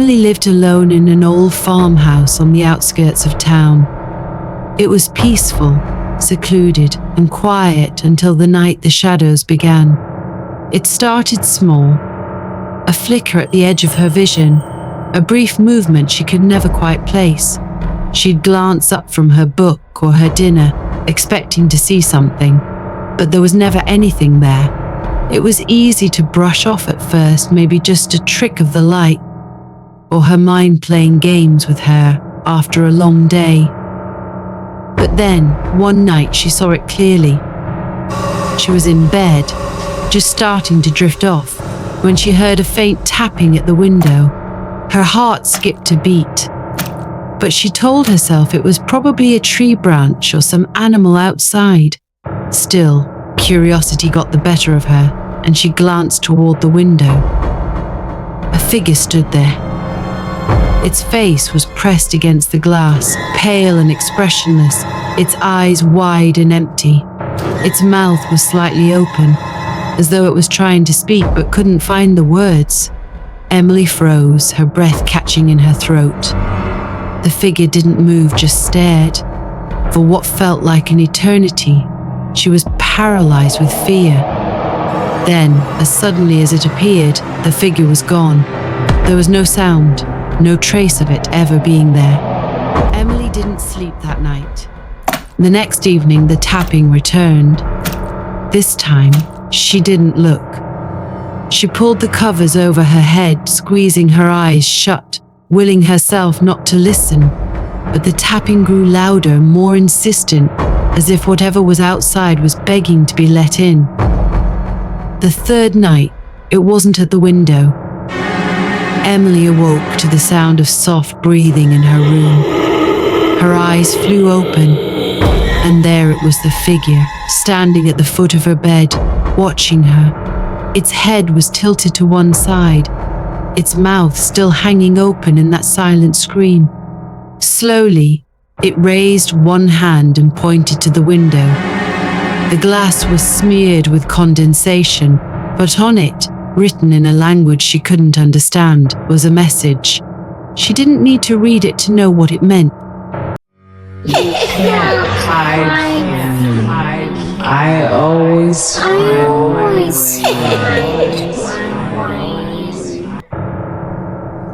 Emily lived alone in an old farmhouse on the outskirts of town. It was peaceful, secluded, and quiet until the night the shadows began. It started small, a flicker at the edge of her vision, a brief movement she could never quite place. She'd glance up from her book or her dinner, expecting to see something, but there was never anything there. It was easy to brush off at first, maybe just a trick of the light, or her mind playing games with her after a long day. But then, one night she saw it clearly. She was in bed, just starting to drift off, when she heard a faint tapping at the window. Her heart skipped a beat, but she told herself it was probably a tree branch or some animal outside. Still, curiosity got the better of her, and she glanced toward the window. A figure stood there. Its face was pressed against the glass, pale and expressionless, its eyes wide and empty. Its mouth was slightly open, as though it was trying to speak but couldn't find the words. Emily froze, her breath catching in her throat. The figure didn't move, just stared. For what felt like an eternity, she was paralyzed with fear. Then, as suddenly as it appeared, the figure was gone. There was no sound, no trace of it ever being there. Emily didn't sleep that night. The next evening, the tapping returned. This time, she didn't look. She pulled the covers over her head, squeezing her eyes shut, willing herself not to listen. But the tapping grew louder, more insistent, as if whatever was outside was begging to be let in. The third night, it wasn't at the window. Emily awoke to the sound of soft breathing in her room. Her eyes flew open, and there it was, the figure, standing at the foot of her bed, watching her. Its head was tilted to one side, its mouth still hanging open in that silent scream. Slowly, it raised one hand and pointed to the window. The glass was smeared with condensation, but on it, written in a language she couldn't understand, was a message. She didn't need to read it to know what it meant. I always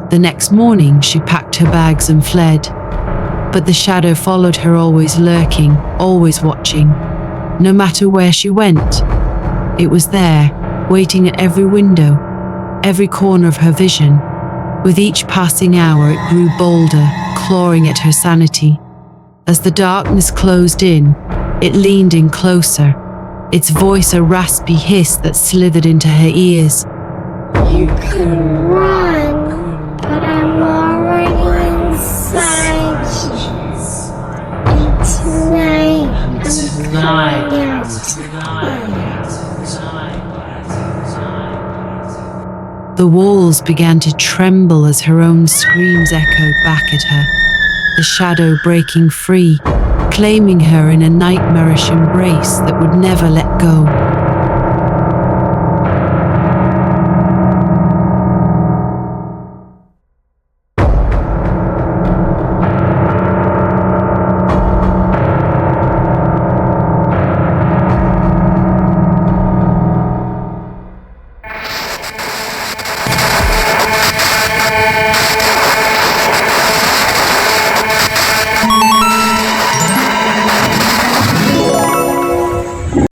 The next morning, she packed her bags and fled. But the shadow followed her, always lurking, always watching. No matter where she went, it was there, waiting at every window, every corner of her vision. With each passing hour, it grew bolder, clawing at her sanity. As the darkness closed in, it leaned in closer, its voice a raspy hiss that slithered into her ears. You can run, but I'm already inside. The walls began to tremble as her own screams echoed back at her, the shadow breaking free, claiming her in a nightmarish embrace that would never let go.